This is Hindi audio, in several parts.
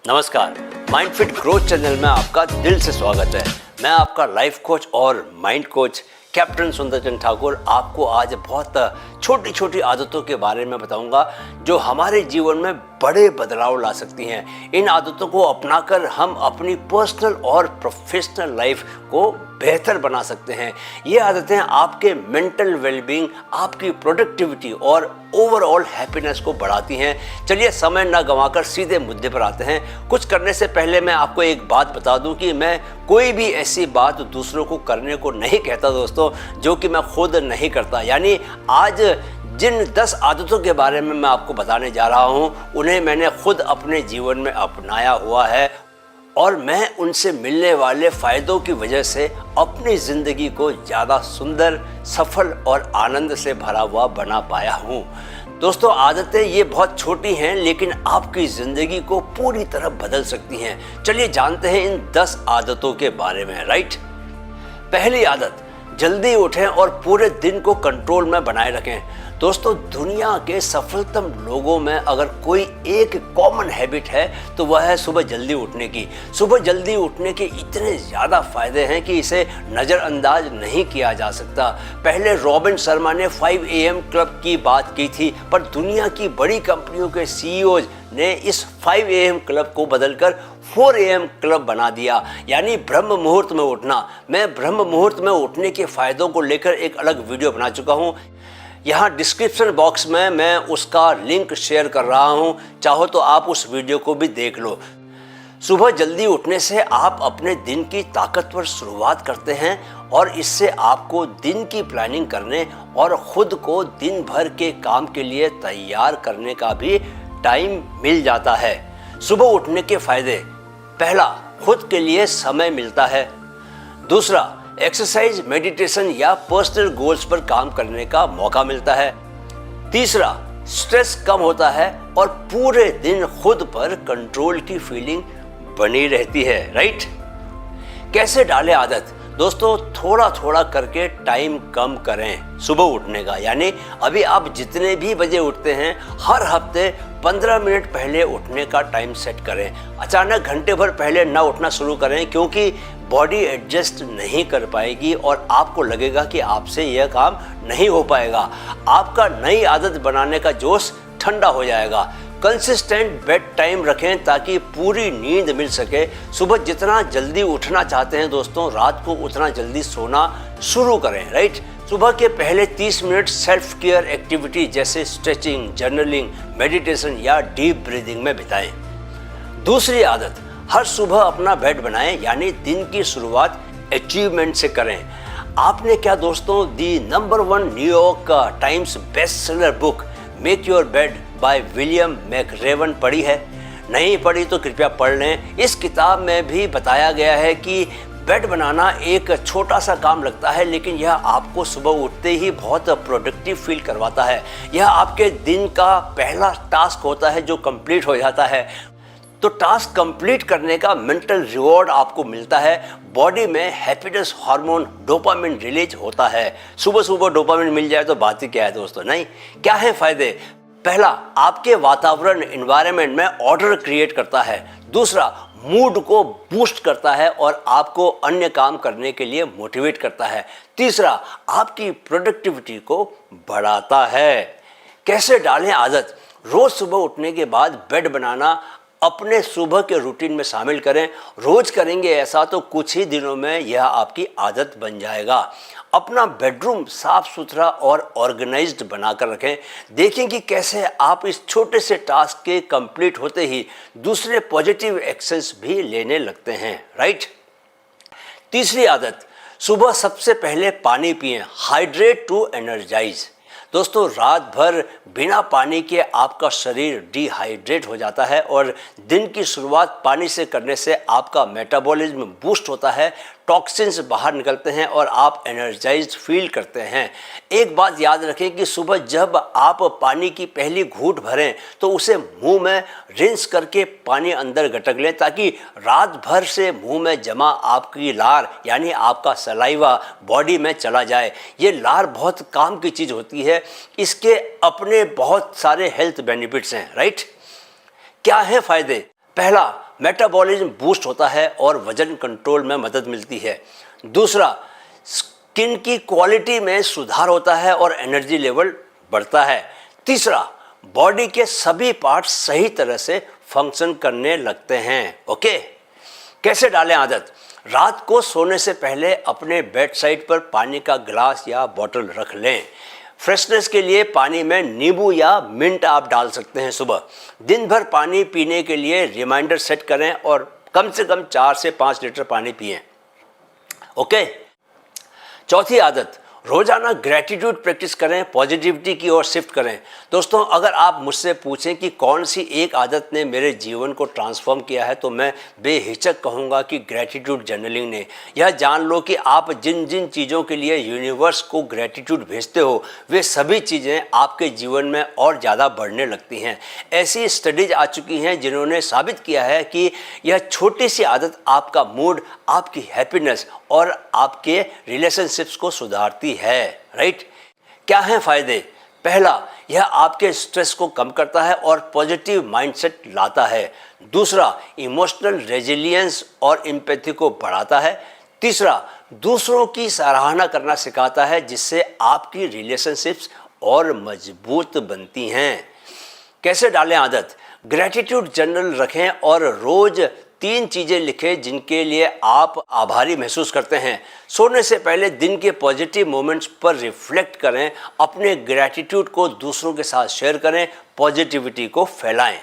नमस्कार, माइंड फिट ग्रोथ चैनल में आपका दिल से स्वागत है। मैं आपका लाइफ कोच और माइंड कोच कैप्टन सुंदरचंद ठाकुर आपको आज बहुत छोटी छोटी आदतों के बारे में बताऊंगा जो हमारे जीवन में बड़े बदलाव ला सकती हैं। इन आदतों को अपनाकर हम अपनी पर्सनल और प्रोफेशनल लाइफ को बेहतर बना सकते हैं। ये आदतें आपके मेंटल वेलबींग, आपकी प्रोडक्टिविटी और ओवरऑल हैप्पीनेस को बढ़ाती हैं। चलिए समय ना गंवाकर सीधे मुद्दे पर आते हैं। कुछ करने से पहले मैं आपको एक बात बता दूं कि मैं कोई भी ऐसी बात दूसरों को करने को नहीं कहता दोस्तों जो कि मैं खुद नहीं करता। यानी आज जिन 10 आदतों के बारे में मैं आपको बताने जा रहा हूँ उन्हें मैंने खुद अपने जीवन में अपनाया हुआ है और मैं उनसे मिलने वाले फ़ायदों की वजह से अपनी ज़िंदगी को ज़्यादा सुंदर, सफल और आनंद से भरा हुआ बना पाया हूँ। दोस्तों आदतें ये बहुत छोटी हैं लेकिन आपकी ज़िंदगी को पूरी तरह बदल सकती हैं। चलिए जानते हैं इन 10 आदतों के बारे में। राइट, पहली आदत, जल्दी उठें और पूरे दिन को कंट्रोल में बनाए रखें। दोस्तों दुनिया के सफलतम लोगों में अगर कोई एक कॉमन हैबिट है तो वह है सुबह जल्दी उठने की। सुबह जल्दी उठने के इतने ज़्यादा फायदे हैं कि इसे नज़रअंदाज नहीं किया जा सकता। पहले रॉबिन शर्मा ने 5 AM क्लब की बात की थी, पर दुनिया की बड़ी कंपनियों के CEOज ने इस 5 AM क्लब को बदलकर 4 AM क्लब बना दिया, यानी ब्रह्म मुहूर्त में उठना। मैं ब्रह्म मुहूर्त में उठने के फ़ायदों को लेकर एक अलग वीडियो बना चुका हूँ। यहाँ डिस्क्रिप्शन बॉक्स में मैं उसका लिंक शेयर कर रहा हूँ, चाहो तो आप उस वीडियो को भी देख लो। सुबह जल्दी उठने से आप अपने दिन की ताकतवर शुरुआत करते हैं और इससे आपको दिन की प्लानिंग करने और ख़ुद को दिन भर के काम के लिए तैयार करने का भी टाइम मिल जाता है। सुबह उठने के फ़ायदे, पहला, खुद के लिए समय मिलता है। दूसरा, एक्सरसाइज, मेडिटेशन या पर्सनल गोल्स पर काम करने का मौका मिलता है। तीसरा, स्ट्रेस कम होता है और पूरे दिन खुद पर कंट्रोल की फीलिंग बनी रहती है। राइट, कैसे डालें आदत? दोस्तों थोड़ा थोड़ा करके टाइम कम करें सुबह उठने का। यानी अभी आप जितने भी बजे उठते हैं हर हफ्ते 15 मिनट पहले उठने का टाइम सेट करें। अचानक घंटे भर पहले ना उठना शुरू करें क्योंकि बॉडी एडजस्ट नहीं कर पाएगी और आपको लगेगा कि आपसे यह काम नहीं हो पाएगा। आपका नई आदत बनाने का जोश ठंडा हो जाएगा। कंसिस्टेंट बेड टाइम रखें ताकि पूरी नींद मिल सके। सुबह जितना जल्दी उठना चाहते हैं दोस्तों, रात को उतना जल्दी सोना शुरू करें। राइट, सुबह के पहले 30 मिनट सेल्फ केयर एक्टिविटी जैसे स्ट्रेचिंग, जर्नलिंग, मेडिटेशन या डीप ब्रीदिंग में बिताएं। दूसरी आदत, हर सुबह अपना बेड बनाएं, यानी दिन की शुरुआत अचीवमेंट से करें। आपने क्या दोस्तों the number 1 New York Times best seller book Make Your Bed by William McRaven पढ़ी है? नहीं पढ़ी तो कृपया पढ़ लें। इस किताब में भी बताया गया है कि बेड बनाना एक छोटा सा काम लगता है लेकिन यह आपको सुबह उठते ही बहुत प्रोडक्टिव फील करवाता है। यह आपके दिन का पहला टास्क होता है जो कंप्लीट हो जाता है। तो टास्क कंप्लीट करने का मेंटल रिवॉर्ड आपको मिलता है। बॉडी में हैप्पीनेस हार्मोन डोपामिन रिलीज होता है। सुबह सुबह डोपामिन मिल जाए तो बात ही क्या है दोस्तों, नहीं? क्या है फायदे? पहला, आपके वातावरण एनवायरनमेंट में ऑर्डर क्रिएट करता है। दूसरा, मूड को बूस्ट करता है और आपको अन्य काम करने के लिए मोटिवेट करता है। तीसरा, आपकी प्रोडक्टिविटी को बढ़ाता है। कैसे डालें आदत? रोज सुबह उठने के बाद बेड बनाना अपने सुबह के रूटीन में शामिल करें। रोज करेंगे ऐसा तो कुछ ही दिनों में यह आपकी आदत बन जाएगा। अपना बेडरूम साफ सुथरा और ऑर्गेनाइज्ड बनाकर रखें। देखें कि कैसे आप इस छोटे से टास्क के कंप्लीट होते ही दूसरे पॉजिटिव एक्शंस भी लेने लगते हैं। राइट, तीसरी आदत, सुबह सबसे पहले पानी पिएं। Hydrate to energize. दोस्तों रात भर बिना पानी के आपका शरीर डिहाइड्रेट हो जाता है और दिन की शुरुआत पानी से करने से आपका मेटाबॉलिज्म बूस्ट होता है, टॉक्सिन्स बाहर निकलते हैं और आप एनर्जाइज्ड फील करते हैं। एक बात याद रखें कि सुबह जब आप पानी की पहली घूंट भरें तो उसे मुंह में रिंस करके पानी अंदर गटक लें ताकि रात भर से मुंह में जमा आपकी लार यानी आपका सलाइवा बॉडी में चला जाए। ये लार बहुत काम की चीज़ होती है, इसके अपने बहुत सारे हेल्थ बेनिफिट्स हैं। राइट, क्या है फ़ायदे? पहला, मेटाबॉलिज्म बूस्ट होता है और वजन कंट्रोल में मदद मिलती है। दूसरा, स्किन की क्वालिटी में सुधार होता है और एनर्जी लेवल बढ़ता है। तीसरा, बॉडी के सभी पार्ट्स सही तरह से फंक्शन करने लगते हैं। ओके, कैसे डालें आदत? रात को सोने से पहले अपने बेड साइड पर पानी का गिलास या बोतल रख लें। फ्रेशनेस के लिए पानी में नींबू या मिंट आप डाल सकते हैं सुबह। दिन भर पानी पीने के लिए रिमाइंडर सेट करें और कम से कम 4 से 5 लीटर पानी पिएं। ओके, चौथी आदत, रोजाना ग्रैटिट्यूड प्रैक्टिस करें, पॉजिटिविटी की ओर शिफ्ट करें। दोस्तों, अगर आप मुझसे पूछें कि कौन सी एक आदत ने मेरे जीवन को ट्रांसफॉर्म किया है, तो मैं बेहिचक कहूँगा कि ग्रैटिट्यूड जर्नलिंग ने। यह जान लो कि आप जिन जिन चीज़ों के लिए यूनिवर्स को ग्रैटिट्यूड भेजते हो, वे सभी चीज़ें आपके जीवन में और ज़्यादा बढ़ने लगती हैं। ऐसी स्टडीज आ चुकी हैं जिन्होंने साबित किया है कि यह छोटी सी आदत आपका मूड, आपकी हैप्पीनेस और आपके रिलेशनशिप्स को सुधारती है। राइट? क्या हैं फायदे? पहला, यह आपके स्ट्रेस को कम करता है और पॉजिटिव माइंडसेट लाता है। दूसरा, इमोशनल रेजिलियंस और एम्पैथी को बढ़ाता है। तीसरा, दूसरों की सराहना करना सिखाता है, जिससे आपकी रिलेशनशिप्स और मजबूत बनती हैं। कैसे डालें आदत? ग्रैटिट्यूड जर्नल रखें और रोज 3 चीज़ें लिखें जिनके लिए आप आभारी महसूस करते हैं। सोने से पहले दिन के पॉजिटिव मोमेंट्स पर रिफ्लेक्ट करें, अपने ग्रैटिट्यूड को दूसरों के साथ शेयर करें, पॉजिटिविटी को फैलाएं।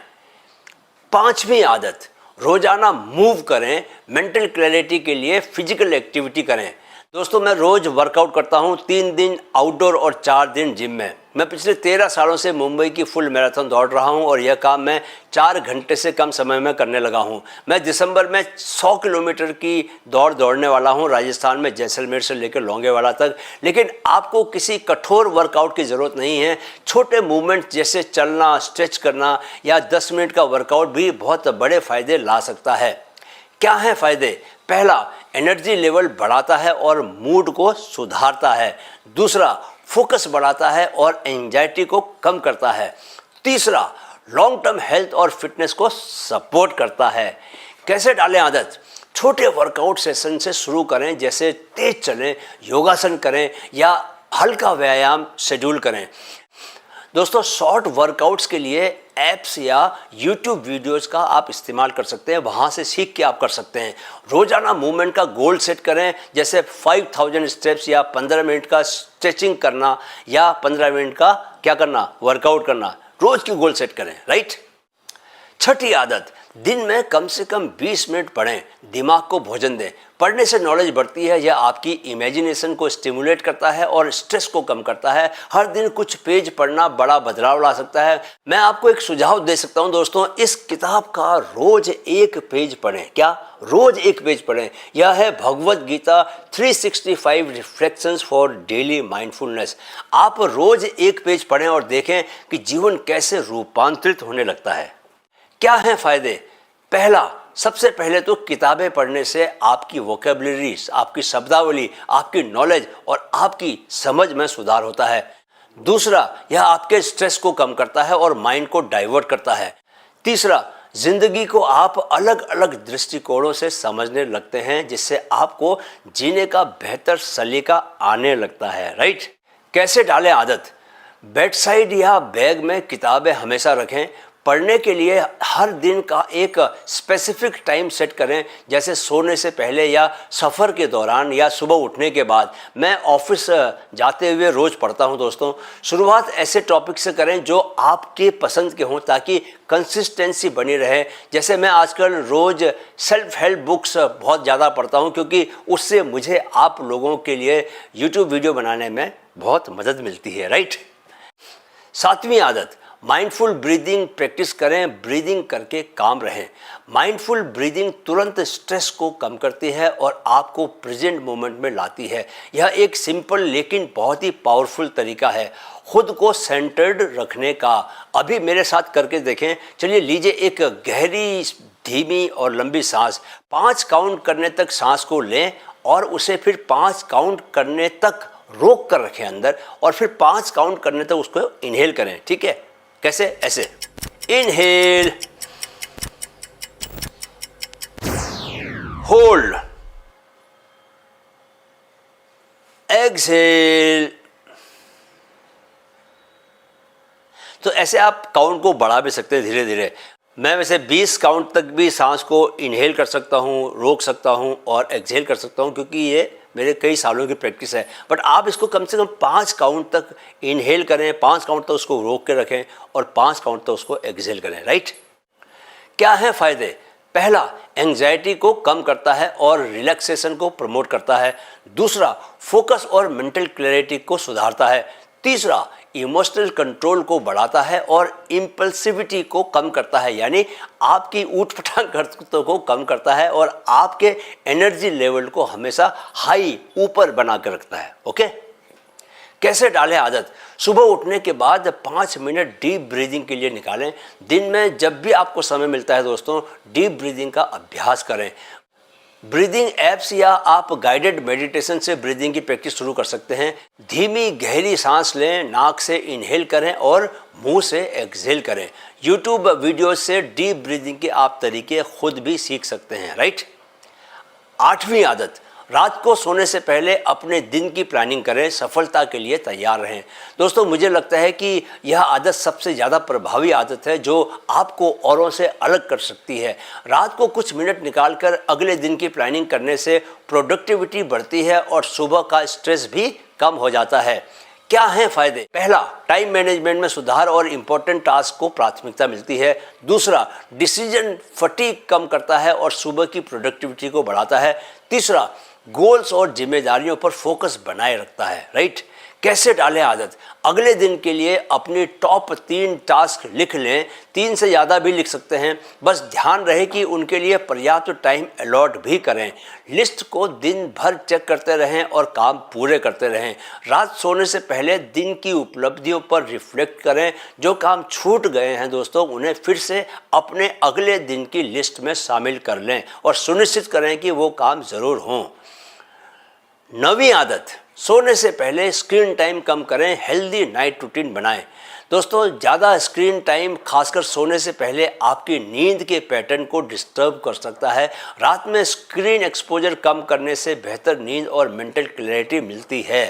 5वीं आदत, रोजाना मूव करें, मेंटल क्लैरिटी के लिए फिजिकल एक्टिविटी करें। दोस्तों, मैं रोज वर्कआउट करता हूं, 3 दिन आउटडोर और 4 दिन जिम में। मैं पिछले 13 सालों से मुंबई की फुल मैराथन दौड़ रहा हूं और यह काम मैं 4 घंटे से कम समय में करने लगा हूं। मैं दिसंबर में 100 किलोमीटर की दौड़ने वाला हूं, राजस्थान में जैसलमेर से लेकर लोंगेवाला तक। लेकिन आपको किसी कठोर वर्कआउट की ज़रूरत नहीं है। छोटे मूवमेंट जैसे चलना, स्ट्रेच करना या 10 मिनट का वर्कआउट भी बहुत बड़े फायदे ला सकता है। क्या हैं फायदे? पहला, एनर्जी लेवल बढ़ाता है और मूड को सुधारता है। दूसरा, फोकस बढ़ाता है और एंजाइटी को कम करता है। तीसरा, लॉन्ग टर्म हेल्थ और फिटनेस को सपोर्ट करता है। कैसे डालें आदत? छोटे वर्कआउट सेशन से शुरू करें, जैसे तेज चलें, योगासन करें या हल्का व्यायाम शेड्यूल करें। दोस्तों, शॉर्ट वर्कआउट्स के लिए ऐप्स या यूट्यूब वीडियोस का आप इस्तेमाल कर सकते हैं, वहाँ से सीख के आप कर सकते हैं। रोजाना मूवमेंट का गोल सेट करें, जैसे 5000 स्टेप्स या 15 मिनट का स्ट्रेचिंग करना या 15 मिनट का क्या करना, वर्कआउट करना। रोज की गोल सेट करें। राइट? 6ठी आदत, दिन में कम से कम 20 मिनट पढ़ें, दिमाग को भोजन दें। पढ़ने से नॉलेज बढ़ती है, यह आपकी इमेजिनेशन को स्टिमुलेट करता है और स्ट्रेस को कम करता है। हर दिन कुछ पेज पढ़ना बड़ा बदलाव ला सकता है। मैं आपको एक सुझाव दे सकता हूं दोस्तों, इस किताब का रोज 1 पेज पढ़ें। क्या? रोज 1 पेज पढ़ें। यह है Bhagavad Gita 365 reflections for daily mindfulness. आप रोज 1 पेज पढ़ें और देखें कि जीवन कैसे रूपांतरित होने लगता है। क्या हैं फायदे? पहला, सबसे पहले तो किताबें पढ़ने से आपकी वोकेबलरी, आपकी शब्दावली, आपकी नॉलेज और आपकी समझ में सुधार होता है। दूसरा, यह आपके स्ट्रेस को कम करता है और माइंड को डाइवर्ट करता है। तीसरा, जिंदगी को आप अलग अलग दृष्टिकोणों से समझने लगते हैं, जिससे आपको जीने का बेहतर सलीका आने लगता है। राइट? कैसे डालें आदत? बेड साइड या बैग में किताबें हमेशा रखें। पढ़ने के लिए हर दिन का एक स्पेसिफिक टाइम सेट करें, जैसे सोने से पहले या सफ़र के दौरान या सुबह उठने के बाद। मैं ऑफिस जाते हुए रोज़ पढ़ता हूं दोस्तों। शुरुआत ऐसे टॉपिक से करें जो आपके पसंद के हों, ताकि कंसिस्टेंसी बनी रहे। जैसे मैं आजकल रोज़ सेल्फ हेल्प बुक्स बहुत ज़्यादा पढ़ता हूं, क्योंकि उससे मुझे आप लोगों के लिए यूट्यूब वीडियो बनाने में बहुत मदद मिलती है। राइट? 7वीं आदत, माइंडफुल ब्रीदिंग प्रैक्टिस करें, ब्रीदिंग करके काम रहें। माइंडफुल ब्रीदिंग तुरंत स्ट्रेस को कम करती है और आपको प्रेजेंट मोमेंट में लाती है। यह एक सिंपल लेकिन बहुत ही पावरफुल तरीका है खुद को सेंटर्ड रखने का। अभी मेरे साथ करके देखें। चलिए, लीजिए एक गहरी, धीमी और लंबी सांस। 5 काउंट करने तक सांस को लें और उसे फिर 5 काउंट करने तक रोक कर रखें अंदर, और फिर 5 काउंट करने तक उसको इनहेल करें। ठीक है? कैसे? ऐसे, इनहेल, होल्ड, एक्सहेल। तो ऐसे आप काउंट को बढ़ा भी सकते हैं धीरे धीरे। मैं वैसे 20 काउंट तक भी सांस को इनहेल कर सकता हूँ, रोक सकता हूँ और एक्सहेल कर सकता हूँ, क्योंकि ये मेरे कई सालों की प्रैक्टिस है। बट आप इसको कम से कम 5 काउंट तक इनहेल करें, 5 काउंट तक उसको रोक के रखें और 5 काउंट तक उसको एक्सहेल करें, राइट। क्या है फ़ायदे? पहला, एंग्जाइटी को कम करता है और रिलैक्सेशन को प्रमोट करता है। दूसरा, फोकस और मेंटल क्लैरिटी को सुधारता है। तीसरा, इमोशनल कंट्रोल को बढ़ाता है और इम्पल्सिविटी को कम करता है, यानी आपकी ऊट-पटांग हरकतों को कम करता है और आपके एनर्जी लेवल को हमेशा हाई ऊपर बना कर रखता है। ओके, कैसे डालें आदत? सुबह उठने के बाद 5 मिनट डीप ब्रीदिंग के लिए निकालें। दिन में जब भी आपको समय मिलता है दोस्तों, डीप ब्रीदिंग का अभ्यास करें। ब्रीदिंग ऐप्स या आप गाइडेड मेडिटेशन से ब्रीदिंग की प्रैक्टिस शुरू कर सकते हैं। धीमी गहरी सांस लें, नाक से इनहेल करें और मुंह से एक्सहेल करें। यूट्यूब वीडियोस से डीप ब्रीदिंग के आप तरीके खुद भी सीख सकते हैं, राइट। 8वीं आदत, रात को सोने से पहले अपने दिन की प्लानिंग करें, सफलता के लिए तैयार रहें। दोस्तों, मुझे लगता है कि यह आदत सबसे ज़्यादा प्रभावी आदत है जो आपको औरों से अलग कर सकती है। रात को कुछ मिनट निकालकर अगले दिन की प्लानिंग करने से प्रोडक्टिविटी बढ़ती है और सुबह का स्ट्रेस भी कम हो जाता है। क्या हैं फ़ायदे? पहला, टाइम मैनेजमेंट में सुधार और इम्पोर्टेंट टास्क को प्राथमिकता मिलती है। दूसरा, डिसीजन फटीग कम करता है और सुबह की प्रोडक्टिविटी को बढ़ाता है। तीसरा, गोल्स और जिम्मेदारियों पर फोकस बनाए रखता है, राइट। कैसे डालें आदत? अगले दिन के लिए अपनी टॉप 3 टास्क लिख लें, 3 से ज़्यादा भी लिख सकते हैं, बस ध्यान रहे कि उनके लिए पर्याप्त टाइम अलॉट भी करें। लिस्ट को दिन भर चेक करते रहें और काम पूरे करते रहें। रात सोने से पहले दिन की उपलब्धियों पर रिफ्लेक्ट करें। जो काम छूट गए हैं दोस्तों, उन्हें फिर से अपने अगले दिन की लिस्ट में शामिल कर लें और सुनिश्चित करें कि वो काम ज़रूर हों। 9वीं आदत, सोने से पहले स्क्रीन टाइम कम करें, हेल्दी नाइट रूटीन बनाएं। दोस्तों, ज़्यादा स्क्रीन टाइम खासकर सोने से पहले आपकी नींद के पैटर्न को डिस्टर्ब कर सकता है। रात में स्क्रीन एक्सपोजर कम करने से बेहतर नींद और मेंटल क्लैरिटी मिलती है।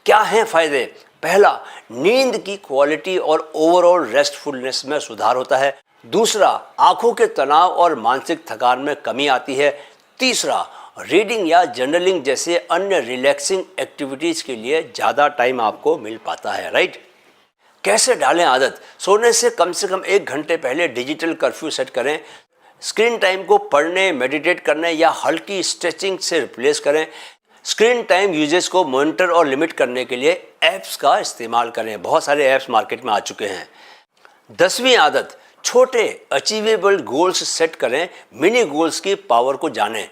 क्या हैं फ़ायदे? पहला, नींद की क्वालिटी और ओवरऑल रेस्टफुलनेस में सुधार होता है। दूसरा, आंखों के तनाव और मानसिक थकान में कमी आती है। तीसरा, रीडिंग या जर्नलिंग जैसे अन्य रिलैक्सिंग एक्टिविटीज़ के लिए ज़्यादा टाइम आपको मिल पाता है, राइट। कैसे डालें आदत? सोने से कम 1 घंटे पहले डिजिटल कर्फ्यू सेट करें। स्क्रीन टाइम को पढ़ने, मेडिटेट करने या हल्की स्ट्रेचिंग से रिप्लेस करें। स्क्रीन टाइम यूजेज को मॉनिटर और लिमिट करने के लिए ऐप्स का इस्तेमाल करें। बहुत सारे ऐप्स मार्केट में आ चुके हैं। 10वीं आदत, छोटे अचीवेबल गोल्स सेट करें। मिनी गोल्स की पावर को जानें।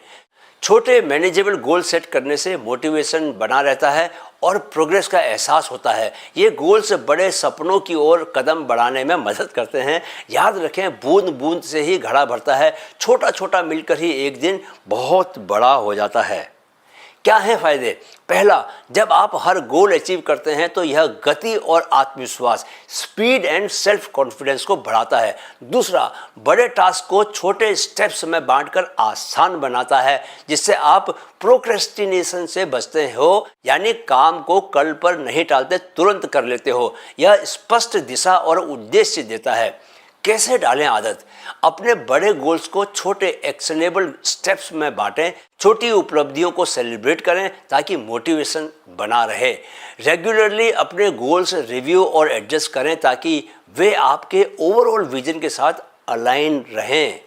छोटे मैनेजेबल गोल सेट करने से मोटिवेशन बना रहता है और प्रोग्रेस का एहसास होता है। ये गोल्स बड़े सपनों की ओर कदम बढ़ाने में मदद करते हैं। याद रखें, बूंद बूंद से ही घड़ा भरता है। छोटा छोटा मिलकर ही एक दिन बहुत बड़ा हो जाता है। क्या है फ़ायदे? पहला, जब आप हर गोल अचीव करते हैं तो यह गति और आत्मविश्वास, स्पीड एंड सेल्फ कॉन्फिडेंस को बढ़ाता है। दूसरा, बड़े टास्क को छोटे स्टेप्स में बांटकर आसान बनाता है, जिससे आप प्रोक्रेस्टिनेशन से बचते हो, यानी काम को कल पर नहीं टालते, तुरंत कर लेते हो। यह स्पष्ट दिशा और उद्देश्य देता है। कैसे डालें आदत? अपने बड़े गोल्स को छोटे एक्शनेबल स्टेप्स में बांटें। छोटी उपलब्धियों को सेलिब्रेट करें ताकि मोटिवेशन बना रहे। रेगुलरली अपने गोल्स रिव्यू और एडजस्ट करें ताकि वे आपके ओवरऑल विजन के साथ अलाइन रहें।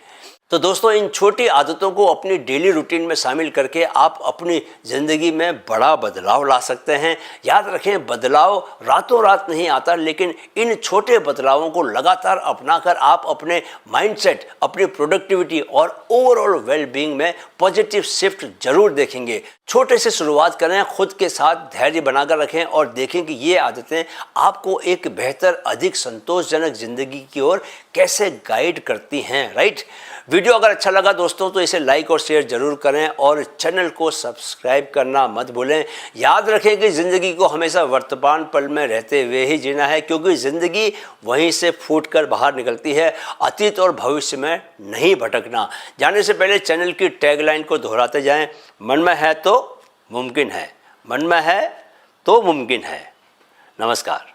तो दोस्तों, इन छोटी आदतों को अपनी डेली रूटीन में शामिल करके आप अपनी ज़िंदगी में बड़ा बदलाव ला सकते हैं। याद रखें, बदलाव रातों रात नहीं आता, लेकिन इन छोटे बदलावों को लगातार अपनाकर आप अपने माइंडसेट, अपनी प्रोडक्टिविटी और ओवरऑल वेलबींग में पॉजिटिव शिफ्ट जरूर देखेंगे। छोटे से शुरुआत करें, खुद के साथ धैर्य बनाकर रखें और देखें कि ये आदतें आपको एक बेहतर, अधिक संतोषजनक ज़िंदगी की ओर कैसे गाइड करती हैं, राइट। वीडियो अगर अच्छा लगा दोस्तों तो इसे लाइक और शेयर जरूर करें और चैनल को सब्सक्राइब करना मत भूलें। याद रखें कि ज़िंदगी को हमेशा वर्तमान पल में रहते हुए ही जीना है, क्योंकि ज़िंदगी वहीं से फूटकर बाहर निकलती है, अतीत और भविष्य में नहीं भटकना। जाने से पहले चैनल की टैगलाइन को दोहराते जाएं, मन में है तो मुमकिन है, मन में है तो मुमकिन है। नमस्कार।